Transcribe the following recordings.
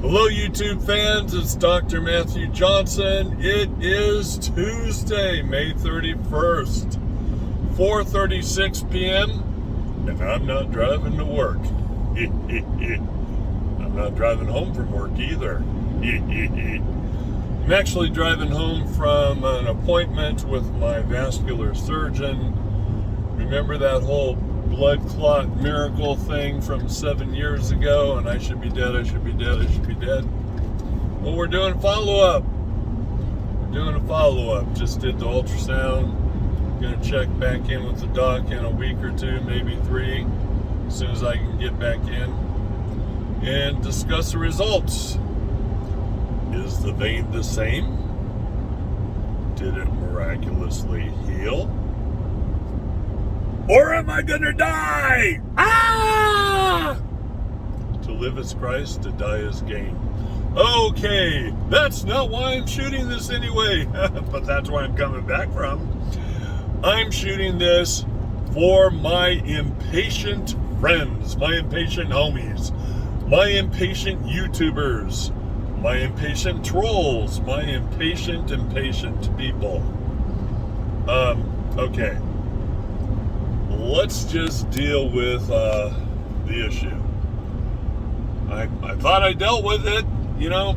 Hello, YouTube fans. It's Dr. Matthew Johnson. It is Tuesday, May 31st, 4:36 p.m., and I'm not driving to work. I'm not driving home from work either. I'm actually driving home from an appointment with my vascular surgeon. Remember that whole blood clot miracle thing from 7 years ago, and I should be dead, I should be dead, I should be dead. Well, we're doing a follow-up. Just did the ultrasound. Gonna check back in with the doc in a week or two, maybe 3, as soon as I can get back in, and discuss the results. Is the vein the same? Did it miraculously heal? Or am I gonna die? To live is Christ, to die is gain. Okay, that's not why I'm shooting this anyway, but that's where I'm coming back from. I'm shooting this for my impatient friends, my impatient homies, my impatient YouTubers, my impatient trolls, my impatient people. Okay. Let's just deal with the issue. I thought I dealt with it,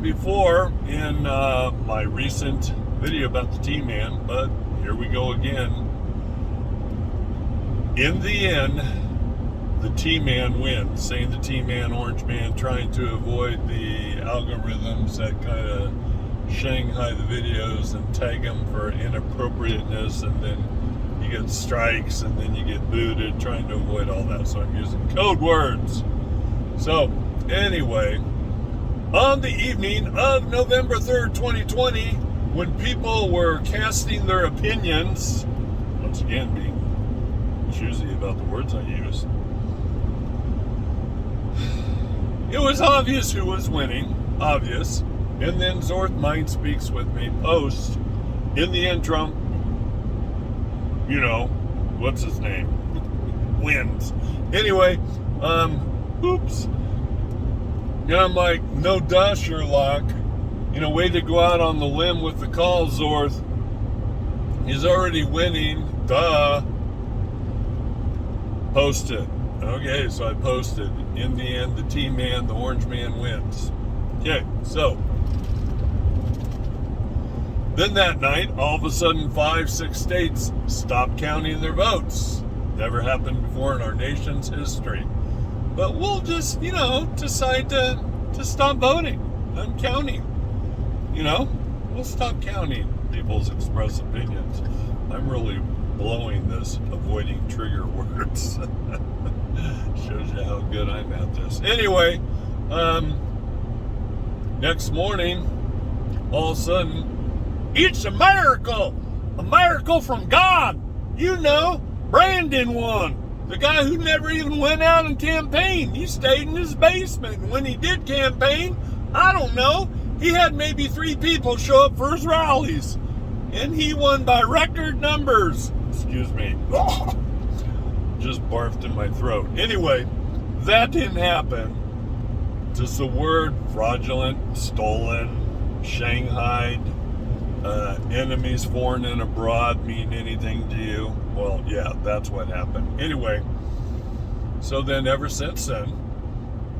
before in my recent video about the T-Man, but here we go again. In the end, the T-Man wins. Saying the T-Man, Orange Man, trying to avoid the algorithms that kind of Shanghai the videos and tag them for inappropriateness, and then you get strikes, and then you get booted, trying to avoid all that, so I'm using code words. So, anyway, on the evening of November 3rd, 2020, when people were casting their opinions, once again being choosy about the words I use, it was obvious who was winning, obvious, and then Zorth Mind Speaks With Me post, in the end, Trump, what's his name, wins. Anyway, oops. And I'm like, no duh, Sherlock. Way to go out on the limb with the call, Zorth. He's already winning, duh. Post it. Okay, so I posted. In the end, the T-Man, the Orange Man wins. Okay, so then that night, all of a sudden, 5-6 states stopped counting their votes. Never happened before in our nation's history. But we'll just, decide to stop voting and counting. We'll stop counting people's expressed opinions. I'm really blowing this, avoiding trigger words. Shows you how good I'm at this. Anyway, next morning, all of a sudden, it's a miracle from God. Brandon won. The guy who never even went out and campaigned. He stayed in his basement. And when he did campaign, I don't know, he had maybe 3 people show up for his rallies. And he won by record numbers. Excuse me. Just barfed in my throat. Anyway, that didn't happen. Does the word fraudulent, stolen, shanghaied, enemies foreign and abroad mean anything to you? Well, yeah, that's what happened. Anyway, so then ever since then,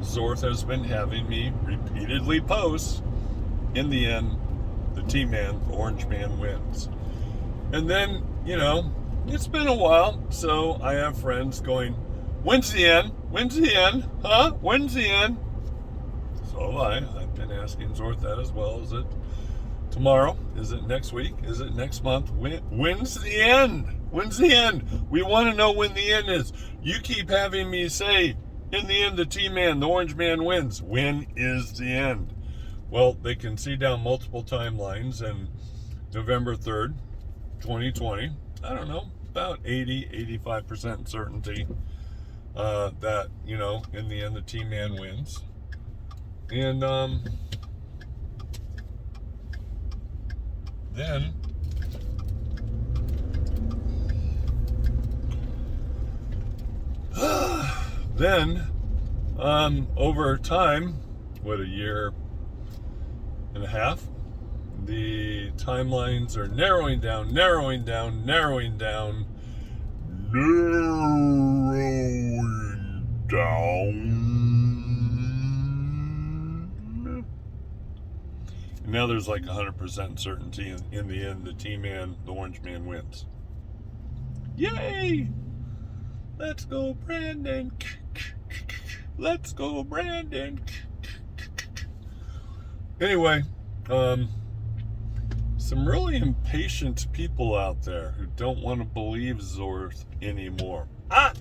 Zorth has been having me repeatedly post, in the end, the T-Man, the Orange Man wins. And then, it's been a while, so I have friends going, when's the end? When's the end? Huh? When's the end? So I've been asking Zorth that as well. Is it tomorrow? Is it next week? Is it next month? When's the end? When's the end? We want to know when the end is. You keep having me say, in the end, the T-Man, the Orange Man wins. When is the end? Well, they can see down multiple timelines, and November 3rd, 2020, I don't know, about 80-85% certainty that, in the end, the T-Man wins. And then over time, what, a year, and a half. The timelines are narrowing down, narrowing down, narrowing down, narrowing down. And now there's like 100% certainty in the end, the T-Man, the Orange Man wins. Yay! Let's go, Brandon. Let's go, Brandon. Anyway, some really impatient people out there who don't want to believe Zorth anymore. I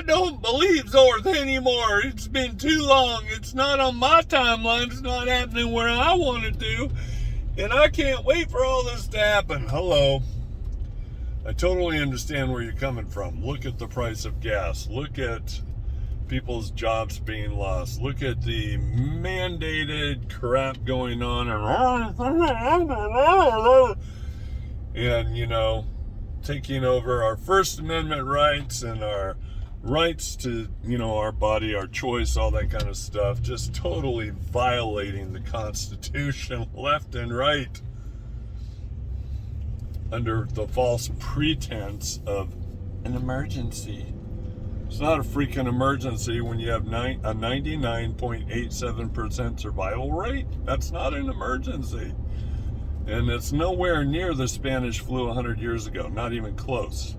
don't believe Zorth anymore. It's been too long. It's not on my timeline. It's not happening where I want it to. And I can't wait for all this to happen. Hello. I totally understand where you're coming from. Look at the price of gas. Look at people's jobs being lost. Look at the mandated crap going on. And, you know, taking over our First Amendment rights and our rights to, you know, our body, our choice, all that kind of stuff. Just totally violating the Constitution left and right under the false pretense of an emergency. It's not a freaking emergency when you have a 99.87% survival rate. That's not an emergency. And it's nowhere near the Spanish flu 100 years ago, not even close.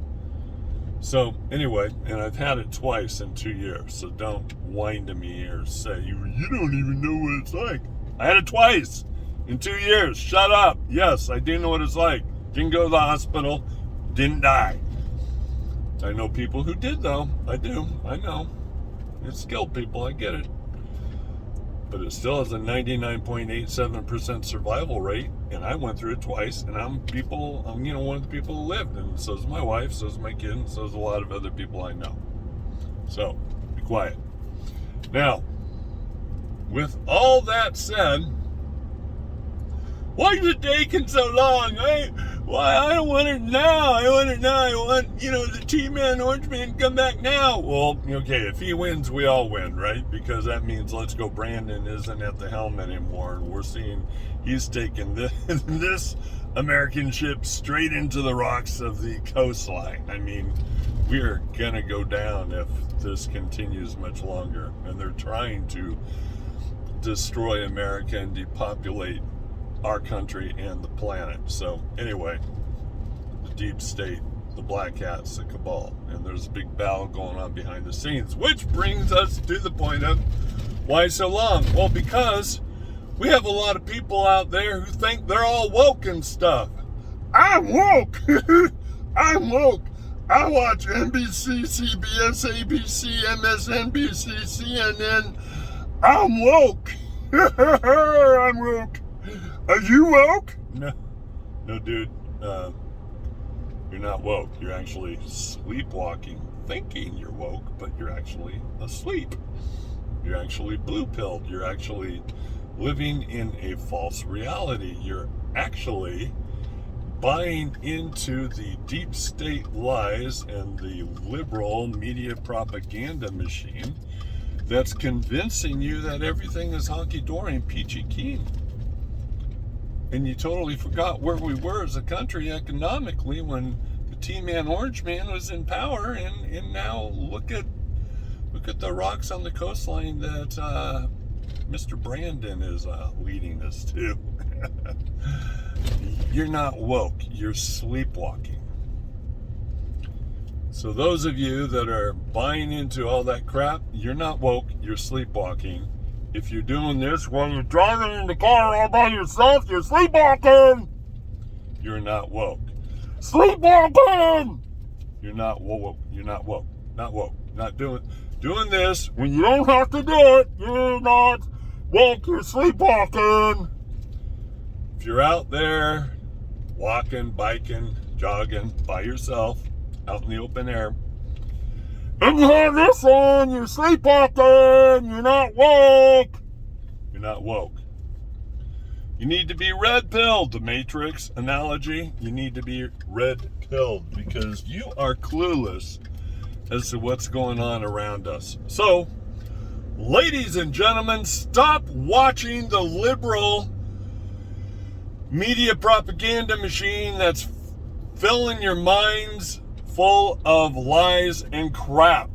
So anyway, and I've had it twice in 2 years, so don't whine to me or say, you don't even know what it's like. I had it twice in 2 years. Shut up. Yes, I do know what it's like. Didn't go to the hospital, didn't die. I know people who did, though. I do. I know. It's skilled people. I get it. But it still has a 99.87% survival rate, and I went through it twice, and I'm one of the people who lived, and so is my wife, so is my kid, and so is a lot of other people I know. So, be quiet. Now, with all that said, why is it taking so long? I don't want it now. I want, the T-Man, Orange Man, come back now. Well, okay, if he wins, we all win, right? Because that means Let's Go Brandon isn't at the helm anymore, and we're seeing he's taking this American ship straight into the rocks of the coastline. I mean, we're gonna go down if this continues much longer, and they're trying to destroy America and depopulate our country and the planet. So anyway, the deep state, the black hats, the cabal, and there's a big battle going on behind the scenes, which brings us to the point of why so long? Well, because we have a lot of people out there who think they're all woke and stuff. I'm woke. I'm woke. I watch NBC, CBS, ABC, MSNBC, CNN. I'm woke. I'm woke. Are you woke? No, dude. You're not woke. You're actually sleepwalking, thinking you're woke, but you're actually asleep. You're actually blue-pilled. You're actually living in a false reality. You're actually buying into the deep state lies and the liberal media propaganda machine that's convincing you that everything is honky-dory and peachy keen. And you totally forgot where we were as a country economically when the T-Man Orange Man was in power, and now look at the rocks on the coastline that Mr. Brandon is leading us to. You're not woke, you're sleepwalking. So those of you that are buying into all that crap, you're not woke, you're sleepwalking. If you're doing this while you're driving in the car all by yourself, you're sleepwalking. You're not woke. Sleepwalking! You're not woke. You're not woke. Not woke. Not doing this when you don't have to do it. You're not woke. You're sleepwalking. If you're out there walking, biking, jogging by yourself out in the open air, and you have this on, you're sleepwalking, you're not woke. You're not woke. You need to be red-pilled, the Matrix analogy. You need to be red-pilled because you are clueless as to what's going on around us. So, ladies and gentlemen, stop watching the liberal media propaganda machine that's filling your minds full of lies and crap.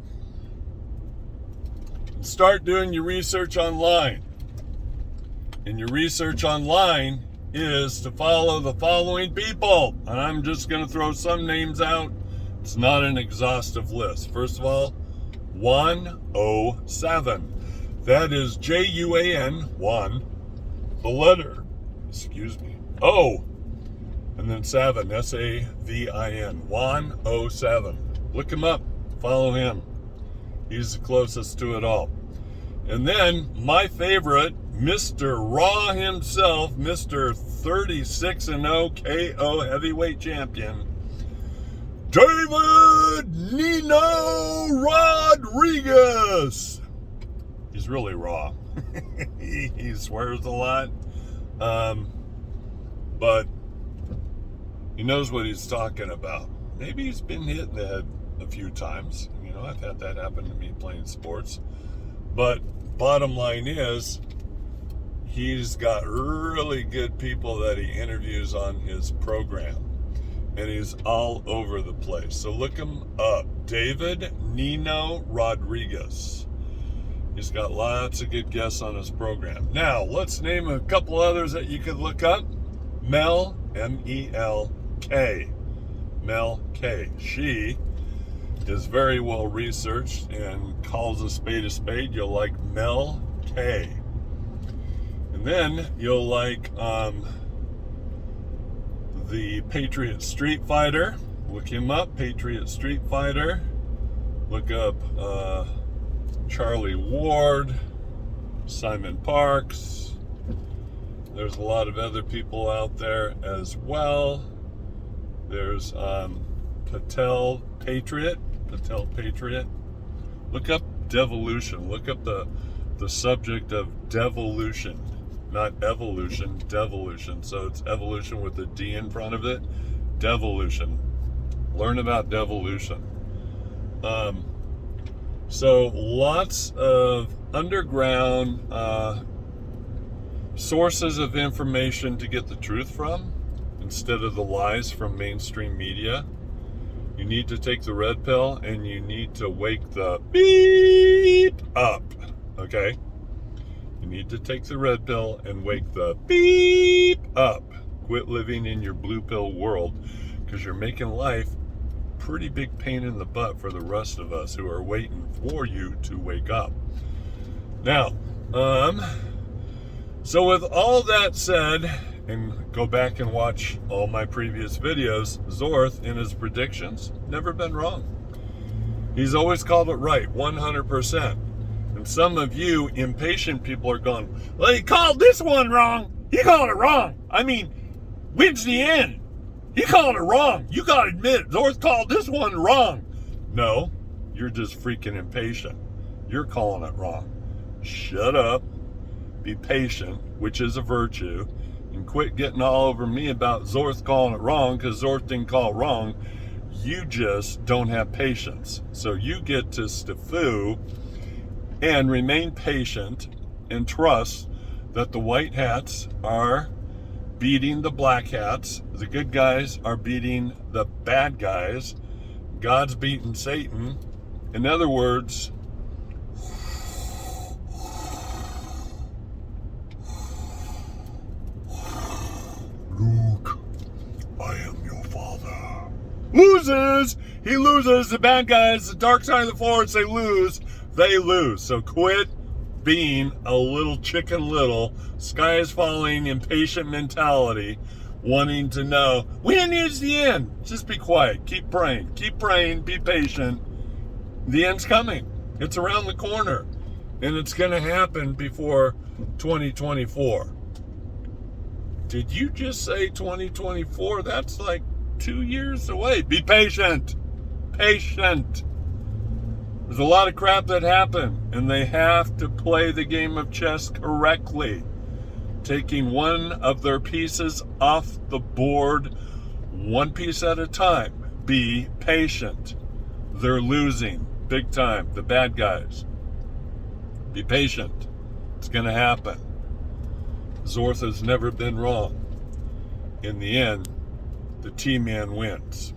And start doing your research online. And your research online is to follow the following people. And I'm just going to throw some names out. It's not an exhaustive list. First of all, Juan 07. That is Juan 1, the letter, O, and then 7, SAVIN, Juan 07. Look him up, follow him. He's the closest to it all. And then my favorite, Mr. Raw himself, Mr. 36-0 KO heavyweight champion, David Nino Rodriguez. He's really raw. he swears a lot, but he knows what he's talking about. Maybe he's been hit in the head a few times. You know, I've had that happen to me playing sports. But bottom line is, he's got really good people that he interviews on his program. And he's all over the place. So look him up. David Nino Rodriguez. He's got lots of good guests on his program. Now, let's name a couple others that you could look up. Mel, M-E-L-K. Mel K. She is very well researched and calls a spade. You'll like Mel K. And then you'll like the Patriot Street Fighter. Look him up, Patriot Street Fighter. Look up Charlie Ward, Simon Parks. There's a lot of other people out there as well. There's Patel Patriot. Look up devolution. Look up the subject of devolution. Not evolution, devolution. So it's evolution with a D in front of it. Devolution. Learn about devolution. So lots of underground sources of information to get the truth from instead of the lies from mainstream media. You need to take the red pill and you need to wake the beep up. Okay? You need to take the red pill and wake the beep up. Quit living in your blue pill world, because you're making life pretty big pain in the butt for the rest of us who are waiting for you to wake up. Now, so with all that said, and go back and watch all my previous videos, Zorth in his predictions, never been wrong. He's always called it right, 100%. And some of you impatient people are going, well, he called this one wrong. He called it wrong. I mean, when's the end? He called it wrong. You got to admit, Zorth called this one wrong. No, you're just freaking impatient. You're calling it wrong. Shut up. Be patient, which is a virtue. And quit getting all over me about Zorth calling it wrong, because Zorth didn't call it wrong. You just don't have patience. So you get to stiffoo and remain patient and trust that the white hats are beating the black hats. The good guys are beating the bad guys. God's beating Satan. In other words, Luke, I am your father. Loses! He loses. The bad guys, the dark side of the force, they lose. They lose. So quit being a little chicken little, sky is falling, impatient mentality, wanting to know when is the end. Just be quiet. Keep praying. Keep praying. Be patient. The end's coming. It's around the corner. And it's going to happen before 2024. Did you just say 2024? That's like 2 years away. Be patient. Patient. There's a lot of crap that happened, and they have to play the game of chess correctly, taking one of their pieces off the board, one piece at a time. Be patient. They're losing big time, the bad guys. Be patient. It's going to happen. Zorth has never been wrong. in the end, the T-Man wins.